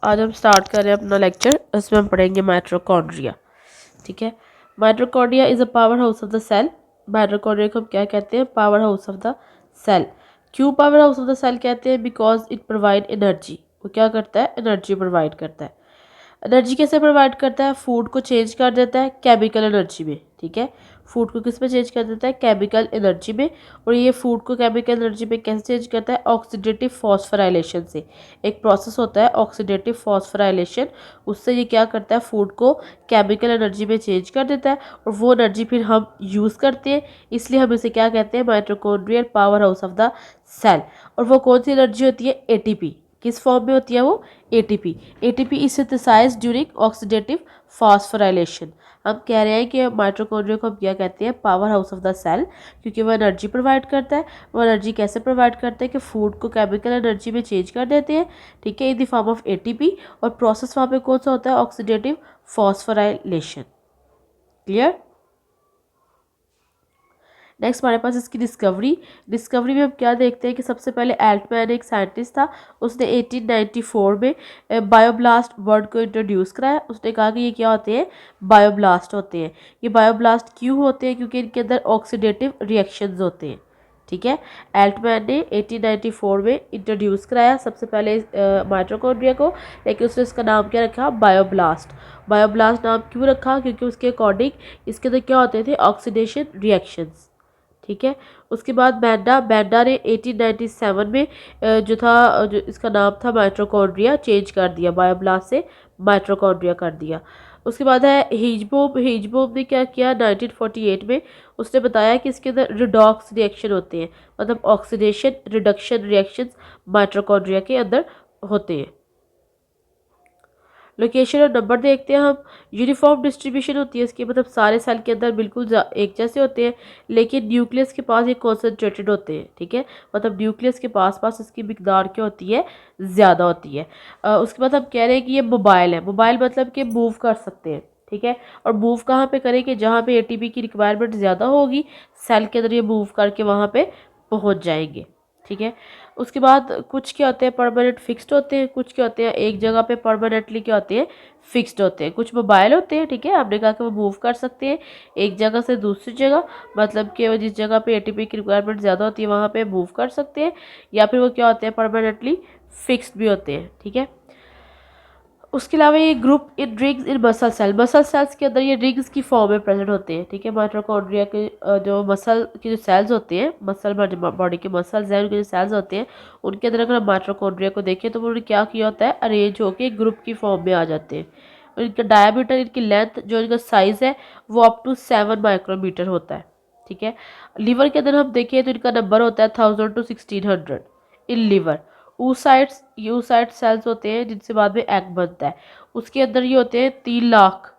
आज हम स्टार्ट कर रहे हैं अपना लेक्चर। इसमें हम पढ़ेंगे माइटोकॉन्ड्रिया। ठीक है, mitochondria is a power house of the cell. Mitochondria को हम क्या कहते हैं? Power house of the cell. क्यों power house of the cell कहते हैं? Because it provide energy. वो क्या करता है? एनर्जी प्रोवाइड करता है। एनर्जी कैसे प्रोवाइड करता है? फूड को चेंज कर देता है केमिकल एनर्जी में। ठीक है, फूड को किस में चेंज कर देता है? केमिकल एनर्जी में। और ये फूड को केमिकल एनर्जी में कैसे चेंज करता है? ऑक्सीडेटिव फॉस्फोराइलेशन से। एक प्रोसेस होता है ऑक्सीडेटिव फॉस्फोराइलेशन, उससे ये क्या करता है? फूड को केमिकल एनर्जी में चेंज कर देता है और वो एनर्जी फिर हम यूज़ करते हैं। इसलिए हम इसे क्या कहते हैं? Mitochondrial power house of the cell. और वो कौन सी एनर्जी होती है? एटीपी। किस फॉर्म में होती है वो? ATP. ATP is synthesised during oxidative phosphorylation. हम कह रहे हैं कि माइटोकॉन्ड्रिया को हम क्या कहते हैं? Power house of the cell, क्योंकि वो एनर्जी प्रोवाइड करता है। वो एनर्जी कैसे प्रोवाइड करता है? कि फूड को केमिकल एनर्जी में चेंज कर देते हैं। ठीक है, in the form of ATP. और प्रोसेस वहाँ पे कौन सा होता है? Oxidative phosphorylation. क्लियर? नेक्स्ट हमारे पास इसकी डिस्कवरी में हम क्या देखते हैं कि सबसे पहले एल्टमैन एक साइंटिस्ट था। उसने 1894 में बायोब्लास्ट वर्ड को इंट्रोड्यूस कराया। उसने कहा कि ये क्या होते हैं? बायोब्लास्ट होते हैं। ये बायोब्लास्ट क्यों होते हैं? क्योंकि इनके अंदर ऑक्सीडेटिव रिएक्शंस होते हैं। ठीक है, एल्टमैन ने 1894 में इंट्रोड्यूस कराया सबसे पहले माइटोकॉन्ड्रिया को, लेकिन उसने इसका नाम क्या रखा? बायोब्लास्ट। बायोब्लास्ट नाम क्यों रखा? क्योंकि उसके अकॉर्डिंग इसके अंदर क्या होते थे? Oxidation reactions. ठीक है, उसके बाद बैंडा ने 1897 में जो इसका नाम था माइटोकॉन्ड्रिया चेंज कर दिया, बायोब्लास्ट से माइटोकॉन्ड्रिया कर दिया। उसके बाद है हिजबोम ने क्या किया? 1948 में उसने बताया कि इसके अंदर रिडॉक्स रिएक्शन होते हैं, मतलब ऑक्सीडेशन रिडक्शन रिएक्शंस माइटोकॉन्ड्रिया के अंदर होते हैं। लोकेशन और नंबर देखते हैं हम। यूनिफॉर्म डिस्ट्रीब्यूशन होती है इसकी, मतलब सारे सेल के अंदर बिल्कुल एक जैसे होते हैं, लेकिन न्यूक्लियस के पास ये कॉन्सेंट्रेटेड होते हैं। ठीक है, मतलब न्यूक्लियस के पास इसकी मिकदार क्या होती है? ज़्यादा होती है। उसके बाद हम कह रहे हैं कि ये मोबाइल है। मोबाइल मतलब कि मूव कर सकते हैं। ठीक है, और मूव कहाँ पे करें? कि जहाँ पे एटीपी की रिक्वायरमेंट ज़्यादा होगी सेल के अंदर ये मूव करके वहाँ पे पहुँच जाएंगे। ठीक है, उसके बाद कुछ क्या होते हैं? परमानेंट फिक्स्ड होते हैं। कुछ क्या होते हैं? एक जगह पे परमानेंटली क्या होते हैं? फिक्स्ड होते हैं। कुछ मोबाइल होते हैं। ठीक है, आपने कहा कि वो मूव कर सकते हैं एक जगह से दूसरी जगह, मतलब कि वो जिस जगह पे एटीपी की रिक्वायरमेंट ज़्यादा होती है वहाँ पे मूव कर सकते हैं, या फिर वो क्या होते हैं? परमानेंटली फिक्स्ड भी होते हैं। ठीक है, उसके अलावा ये group in rings in muscle cells के अंदर ये रिंग्स की फॉर्म में प्रेजेंट होते हैं। ठीक है, माइटोकॉन्ड्रिया के जो मसल के जो सेल्स होते हैं, मसल बॉडी के मसल्स हैं, उनके जो सेल्स होते हैं, उनके अंदर अगर हम माइटोकॉन्ड्रिया को देखें तो उन्होंने क्या किया होता है? अरेंज होकर ग्रुप की फॉर्म में आ जाते हैं। और इनका डायमीटर, इनकी लेंथ, जो इनका साइज़ है वो अप टू 7 माइक्रोमीटर होता है। ठीक है, लीवर के अंदर हम देखें तो इनका नंबर होता है 1000 to 1600 इन लीवर। यूसाइट सेल्स होते हैं जिनसे बाद में एग बनता है। उसके अंदर ये होते हैं 3 लाख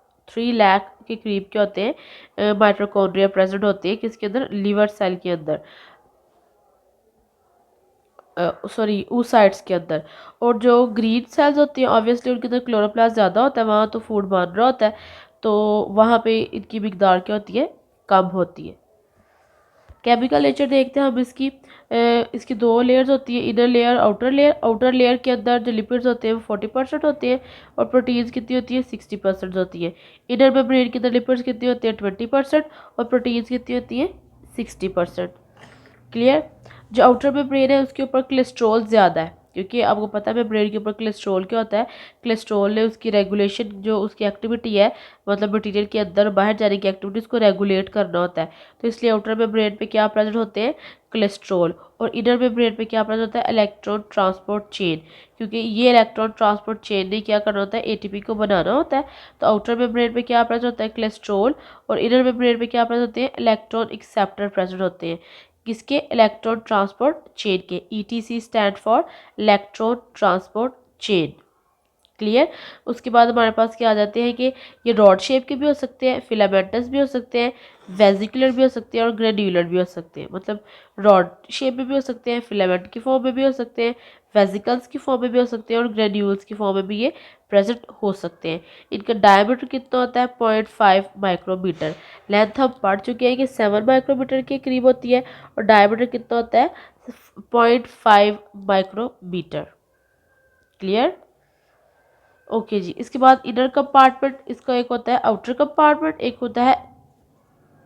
के करीब के होते हैं माइटोकॉन्ड्रिया प्रेजेंट होते हैं। किसके अंदर? लीवर सेल के अंदर, सॉरी ऊसाइट्स के अंदर। और जो ग्रीन सेल्स होती हैं ऑब्वियसली उनके अंदर क्लोरोप्लास्ट ज़्यादा होता है, वहाँ तो फूड बन रहा होता है, तो वहाँ पे इनकी मिकदार क्या होती है? कम होती है। केमिकल नेचर देखते हैं हम इसकी 2 लेयर्स होती है, inner layer outer layer. Outer layer के अंदर जो लिपिड्स होते हैं वो 40% होते हैं और प्रोटीन्स कितनी होती है? 60% होती है। इनर मेम्ब्रेन के अंदर लिपिड्स कितनी होती है? 20% और प्रोटीन्स कितनी होती है? 60%। क्लियर? जो आउटर मेम्ब्रेन है उसके ऊपर कोलेस्ट्रॉल ज़्यादा है, क्योंकि आपको पता है मेम्ब्रेन के ऊपर कोलेस्ट्रॉल क्या होता है? कोलेस्ट्रॉल ने उसकी रेगुलेशन, जो उसकी एक्टिविटी है, मतलब मटेरियल के अंदर बाहर जाने की एक्टिविटी, उसको रेगुलेट करना होता है। तो इसलिए आउटर मेम्ब्रेन पे क्या प्रेजेंट होते हैं? कोलेस्ट्रॉल। और इनर मेम्ब्रेन पे क्या प्रेजेंट होता है? इलेक्ट्रॉन ट्रांसपोर्ट चेन, क्योंकि ये इलेक्ट्रॉन ट्रांसपोर्ट चेन ने क्या करना होता है? एटीपी को बनाना होता है। तो आउटर मेम्ब्रेन पे क्या प्रेजेंट होता है? कोलेस्ट्रॉल। और इनर मेम्ब्रेन पे क्या प्रेजेंट होते हैं? इलेक्ट्रॉन एक्सेप्टर प्रेजेंट होते हैं। किसके? इलेक्ट्रॉन ट्रांसपोर्ट चेन के। Etc stand for electron transport chain. Clear? उसके बाद हमारे पास क्या आ जाते हैं कि ये रॉड शेप के भी हो सकते हैं, फिलामेंटस भी हो सकते हैं, वेजिकुलर भी हो सकते हैं और ग्रेन्युलर भी हो सकते हैं। मतलब रॉड शेप में भी हो सकते हैं, फिलामेंट की फॉर्म में भी हो सकते हैं, वेजिकल्स की फॉर्म में भी हो सकते हैं और ग्रेन्यूल्स की फॉर्म में भी ये प्रेजेंट हो सकते हैं। इनका डायमीटर कितना होता है? 0.5 माइक्रोमीटर। लेंथ हम पढ़ चुके हैं कि 7 माइक्रोमीटर के करीब होती है और डायमीटर कितना होता है? 0.5 माइक्रोमीटर। क्लियर? ओके जी, इसके बाद इनर कंपार्टमेंट, इसका एक होता है आउटर कंपार्टमेंट, एक होता है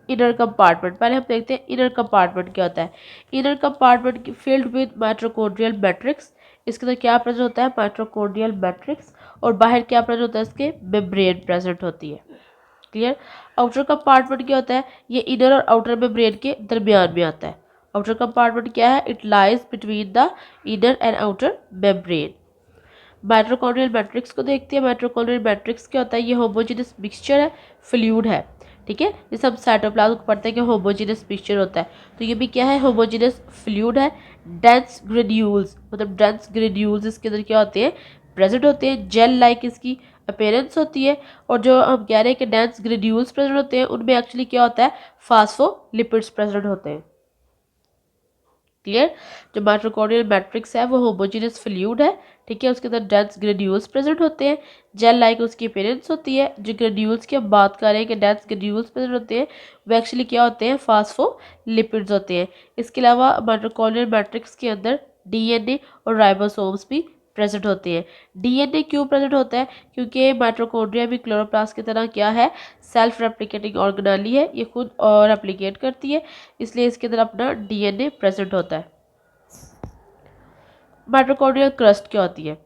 इनर कंपार्टमेंट। पहले हम देखते हैं इनर कंपार्टमेंट क्या होता है। Inner compartment filled with mitochondrial matrix, इसके अंदर क्या प्रेजेंट होता है, माइटोकॉन्ड्रियल मैट्रिक्स, और बाहर क्या प्रेजेंट होता है, इसके मेम्ब्रेन प्रेजेंट होती है। क्लियर। आउटर कंपार्टमेंट क्या होता है, ये इनर और आउटर मेम्ब्रेन के दरमियान में आता है। आउटर कंपार्टमेंट क्या है, it lies between the inner and outer membrane. Mitochondrial matrix को देखते हैं। माइटोकॉन्ड्रियल मैट्रिक्स क्या होता है, ये होमोजेनस मिक्सचर है, फ्लूइड है, ठीक है। जैसे हम साइटोप्लाज्म को पढ़ते हैं कि होमोजेनस मिक्सचर होता है, तो ये भी क्या है, होमोजेनस फ्लूइड है। डेंस ग्रेन्यूल्स, मतलब डेंस ग्रेन्यूल्स इसके अंदर क्या होते हैं, प्रेजेंट होते हैं। जेल लाइक इसकी अपीयरेंस होती है। और जो हम कह रहे हैं कि डेंस ग्रेन्यूल्स प्रेजेंट होते हैं, उनमें एक्चुअली क्या होता है, फास्फोलिपिड्स प्रेजेंट होते हैं। क्लियर। जो माइटोकॉन्ड्रियल मैट्रिक्स है वो होमोजेनस फ्लूइड है, ठीक है। उसके अंदर डेंस ग्रेन्यूल्स प्रेजेंट होते हैं, जेल लाइक उसकी अपीयरेंस होती है। जो ग्रेन्यूल्स की हम बात कर रहे हैं कि डेंस ग्रेन्यूल्स प्रेजेंट होते हैं, वो एक्चुअली क्या होते हैं, फास्फोलिपिड्स होते हैं। इसके अलावा माइटोकॉन्ड्रियल मैट्रिक्स के अंदर डीएनए और राइबोसोम्स भी प्रेजेंट होते हैं। डीएनए क्यों प्रेजेंट होता है, क्योंकि माइटोकॉन्ड्रिया भी क्लोरोप्लास्ट की तरह क्या है, सेल्फ रेप्लिकेटिंग ऑर्गेनेली है, ये खुद रेप्लिकेट करती है, इसलिए इसके अंदर अपना डीएनए प्रेजेंट होता है। माइटोकॉन्ड्रियल क्रस्ट क्या होती है,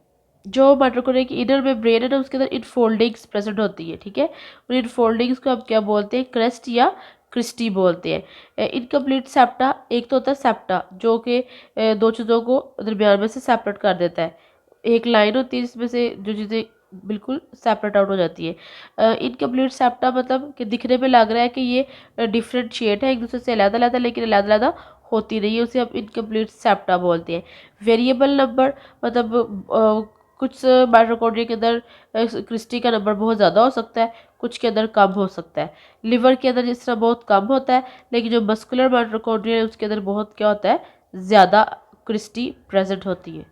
जो माइटोकॉन्ड्रिया की इनर में ब्रेन है ना, उसके अंदर इनफोल्डिंग्स प्रेजेंट होती है, ठीक है। और इनफोल्डिंग्स को हम क्या बोलते हैं, क्रस्ट या क्रिस्टी बोलते हैं। इनकम्प्लीट सेप्टा, एक तो होता है सेप्टा जो कि दो चीज़ों को दरमियान में से सेपरेट कर देता है। एक लाइन होती है जिसमें से जो चीज़ें बिल्कुल सेपरेट आउट हो जाती है। इनकम्प्लीट सेप्टा मतलब कि दिखने में लग रहा है कि ये डिफरेंशिएट है एक दूसरे से अलग अलग, लेकिन अलग अलग होती नहीं है, उसे हम इनकम्प्लीट सेप्टा बोलते हैं। वेरिएबल नंबर मतलब कुछ माइटोकॉन्ड्रिया के अंदर क्रिस्टी का नंबर बहुत ज़्यादा हो सकता है, कुछ के अंदर कम हो सकता है। लिवर के अंदर जिस तरह बहुत कम होता है, लेकिन जो मस्कुलर माइटोकॉन्ड्रिया है उसके अंदर बहुत क्या होता है, ज़्यादा क्रिस्टी प्रेजेंट होती है।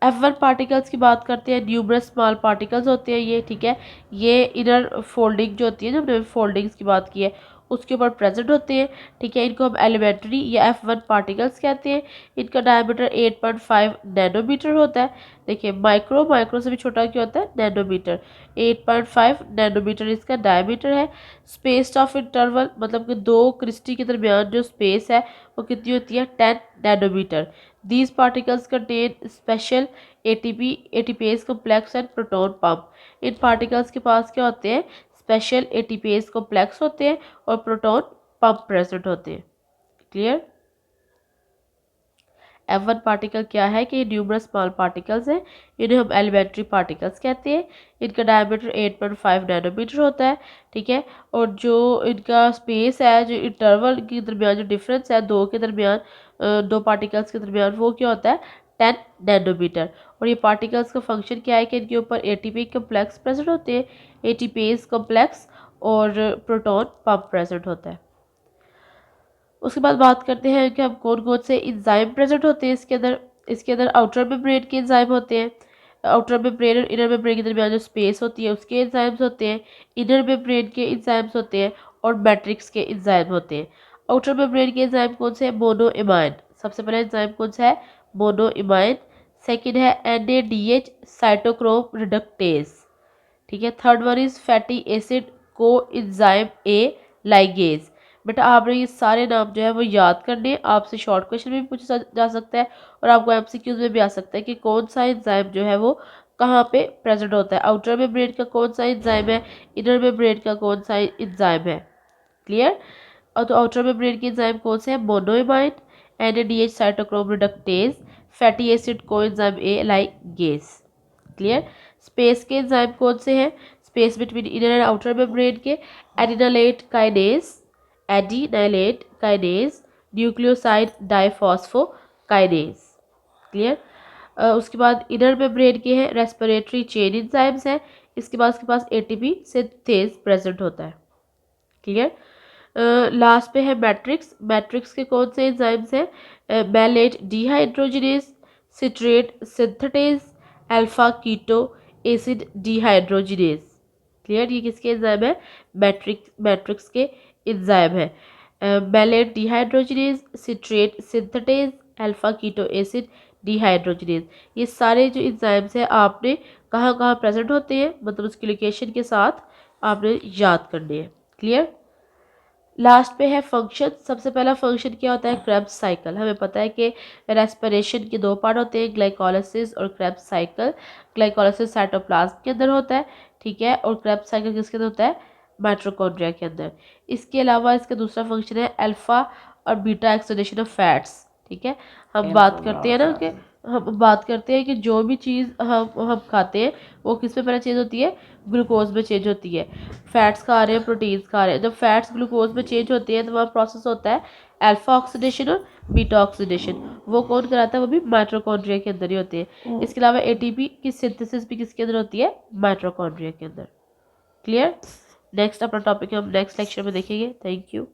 F1 पार्टिकल्स की बात करते हैं, न्यूमरस स्मॉल पार्टिकल्स होते हैं ये, ठीक है। ये इनर फोल्डिंग जो होती है, जब हमने फोल्डिंग्स की बात की है उसके ऊपर प्रेजेंट होते हैं, ठीक है। इनको हम एलिमेंट्री या F1 पार्टिकल्स कहते हैं। इनका डायमीटर 8.5 नैनोमीटर होता है। देखिए माइक्रो से भी छोटा क्या होता है, नैनोमीटर। 8.5 नैनोमीटर इसका डायमीटर है। स्पेस ऑफ इंटरवल मतलब कि दो क्रिस्टी के दरमियान जो स्पेस है वो कितनी होती है, 10 nanometre. These particles contain special ATP, ATPase complex and proton pump. In particles के पास क्या होते हैं, स्पेशल एटीपीएस कॉम्प्लेक्स होते हैं और प्रोटॉन पंप प्रेजेंट होते हैं। क्लियर। F1 पार्टिकल क्या है कि न्यूमरस स्मॉल पार्टिकल्स हैं, इन्हें हम एलिमेंट्री पार्टिकल्स कहते हैं। इनका डायमीटर 8.5 नैनोमीटर होता है, ठीक है। और जो इनका स्पेस है, जो इंटरवल के दरमियान जो डिफरेंस है दो के दरमियान, दो पार्टिकल्स के दरमियान, वो क्या होता है, 10 नैनोमीटर। और ये पार्टिकल्स का फंक्शन क्या है कि इनके ऊपर एटीपी कम्प्लेक्स प्रेजेंट होते हैं, एटीपीएस कम्प्लेक्स, और प्रोटॉन पंप प्रेजेंट होता है। उसके बाद बात करते हैं कि हम कौन कौन से इंजाइम प्रेजेंट होते हैं इसके अंदर। इसके अंदर आउटर मेम्ब्रेन के इंजाइम होते हैं, आउटर मेम्ब्रेन और इनर मेम्ब्रेन के दरमियान जो स्पेस होती है उसके इंजाइम्स होते हैं, इनर मेम्ब्रेन के इंजाइम्स होते हैं, और मैट्रिक्स के इंजाइम होते हैं। आउटर मेम्ब्रेन के इंजाइम कौन से हैं, मोनोइमाइन। सबसे पहला इंजाइम कौन सा है, मोनोइमाइन। सेकेंड है NADH साइटोक्रोम रिडक्टेज, ठीक है। Third one is fatty acid को इंजाइम ए लाइगेज। बेटा आपने ये सारे नाम जो है वो याद करने, आपसे शॉर्ट क्वेश्चन में भी पूछा जा सकता है और आपको MCQs में भी आ सकता है कि कौन सा एंजाइम जो है वो कहाँ पे प्रेजेंट होता है। आउटर मेम्ब्रेन का कौन सा एंजाइम है, इनर मेम्ब्रेन का कौन सा एंजाइम है। क्लियर। और तो आउटर मेम्ब्रेन के एंजाइम कौन से हैं, monoamine, NADH cytochrome reductase, fatty acid coenzyme A ligase. Clear. Space के एंजाइम कौन से हैं, space between inner and outer membrane के, adenylate kinase, adenylate kinase, nucleoside diphosphokinase. Clear. उसके बाद इनर मेम्ब्रेन के हैं, रेस्पिरेटरी चेन एंजाइम्स हैं। इसके बाद उसके पास एटीपी सिंथेज प्रेजेंट होता है। क्लियर। लास्ट पे है मैट्रिक्स। मैट्रिक्स के कौन से एंजाइम्स हैं, malate dehydrogenase, citrate synthetase, alpha keto acid dehydrogenase. Clear. ये किसके एंजाइम है, मैट्रिक्स के एंजाइम है। Malate dehydrogenase, citrate synthetase, alpha keto acid dehydrogenase. ये सारे जो एंजाइम्स हैं आपने कहाँ कहाँ प्रेजेंट होते हैं, मतलब उसकी लोकेशन के साथ आपने याद करने हैं। क्लियर। लास्ट पे है फंक्शन। सबसे पहला फंक्शन क्या होता है, क्रेब्स साइकिल। हमें पता है कि रेस्पिरेशन के दो पार्ट होते हैं, ग्लाइकोलाइसिस और क्रेब्स साइकिल। ग्लाइकोलाइसिस साइटोप्लाज्म के अंदर होता है, ठीक है, और क्रेब्स साइकिल किसके अंदर होता है, माइटोकॉन्ड्रिया के अंदर। इसके अलावा इसका दूसरा फंक्शन है अल्फा और बीटा ऑक्सीडेशन ऑफ फैट्स, ठीक है। हम बात करते हैं कि जो भी चीज़ हम खाते हैं वो किस में पहले चेंज होती है, ग्लूकोज में चेंज होती है। फैट्स खा रहे हैं, प्रोटीन्स खा रहे हैं, जब फैट्स ग्लूकोज में चेंज होती है तो वहाँ प्रोसेस होता है अल्फा ऑक्सीडेशन और बीटा ऑक्सीडेशन। वो कौन कराता है, वो भी माइटोकॉन्ड्रिया के अंदर ही होते हैं। इसके अलावा एटीपी की सिंथेसिस भी किसके अंदर होती है, माइटोकॉन्ड्रिया के अंदर। क्लियर। नेक्स्ट अपना टॉपिक हम नेक्स्ट लेक्चर में देखेंगे। Thank you.